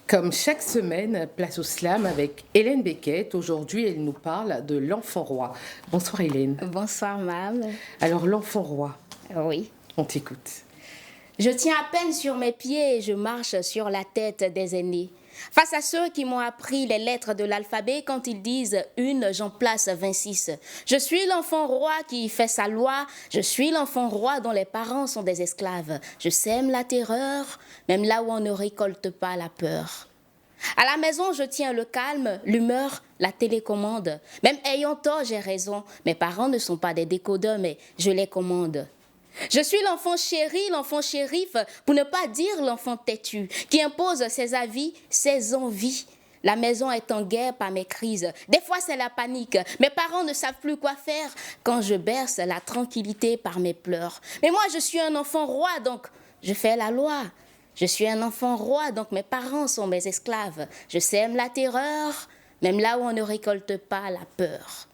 Comme chaque semaine, place au slam avec Hélène Beckett. Aujourd'hui, elle nous parle de l'enfant roi. Bonsoir Hélène. Bonsoir, Mam. Alors, l'enfant roi, Oui. on t'écoute. Je tiens à peine sur mes pieds et je marche sur la tête des aînés. Face à ceux qui m'ont appris les lettres de l'alphabet, quand ils disent une, j'en place 26. Je suis l'enfant roi qui fait sa loi. Je suis l'enfant roi dont les parents sont des esclaves. Je sème la terreur, même là où on ne récolte pas la peur. À la maison, je tiens le calme, l'humeur, la télécommande. Même ayant tort, j'ai raison. Mes parents ne sont pas des décodeurs, mais je les commande. Je suis l'enfant chéri, l'enfant shérif, pour ne pas dire l'enfant têtu, qui impose ses avis, ses envies. La maison est en guerre par mes crises. Des fois, c'est la panique. Mes parents ne savent plus quoi faire quand je berce la tranquillité par mes pleurs. Mais moi, je suis un enfant roi, donc je fais la loi. Je suis un enfant roi, donc mes parents sont mes esclaves. Je sème la terreur, même là où on ne récolte pas la peur.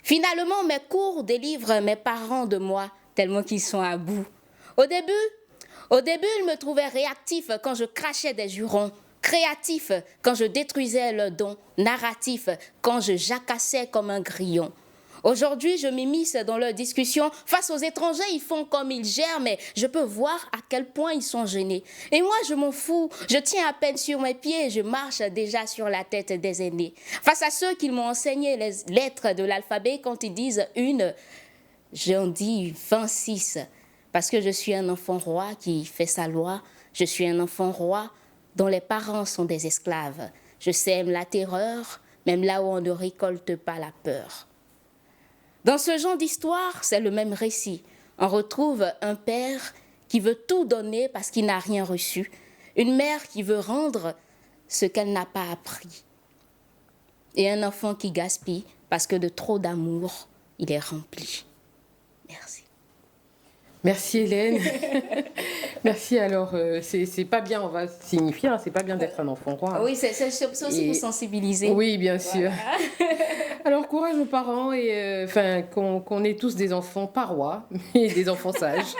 Finalement, mes cours délivrent mes parents de moi, tellement qu'ils sont à bout. Au début, ils me trouvaient réactif quand je crachais des jurons, créatif quand je détruisais leurs dons, narratif quand je jacassais comme un grillon. Aujourd'hui, je m'immisce dans leurs discussions. Face aux étrangers, ils font comme ils gèrent, mais je peux voir à quel point ils sont gênés. Et moi, je m'en fous. Je tiens à peine sur mes pieds et je marche déjà sur la tête des aînés. Face à ceux qui m'ont enseigné les lettres de l'alphabet, quand ils disent une, j'en dis 26. Parce que je suis un enfant roi qui fait sa loi. Je suis un enfant roi dont les parents sont des esclaves. Je sème la terreur, même là où on ne récolte pas la peur. Dans ce genre d'histoire, c'est le même récit. On retrouve un père qui veut tout donner parce qu'il n'a rien reçu. Une mère qui veut rendre ce qu'elle n'a pas appris. Et un enfant qui gaspille parce que de trop d'amour, il est rempli. Merci. Merci Hélène. Merci. Alors, c'est pas bien, on va signifier, hein, c'est pas bien d'être un enfant roi. Hein. Oui, c'est aussi pour sensibiliser. Oui, bien sûr. Voilà. Alors, courage aux parents et qu'on ait tous des enfants pas rois, mais des enfants sages.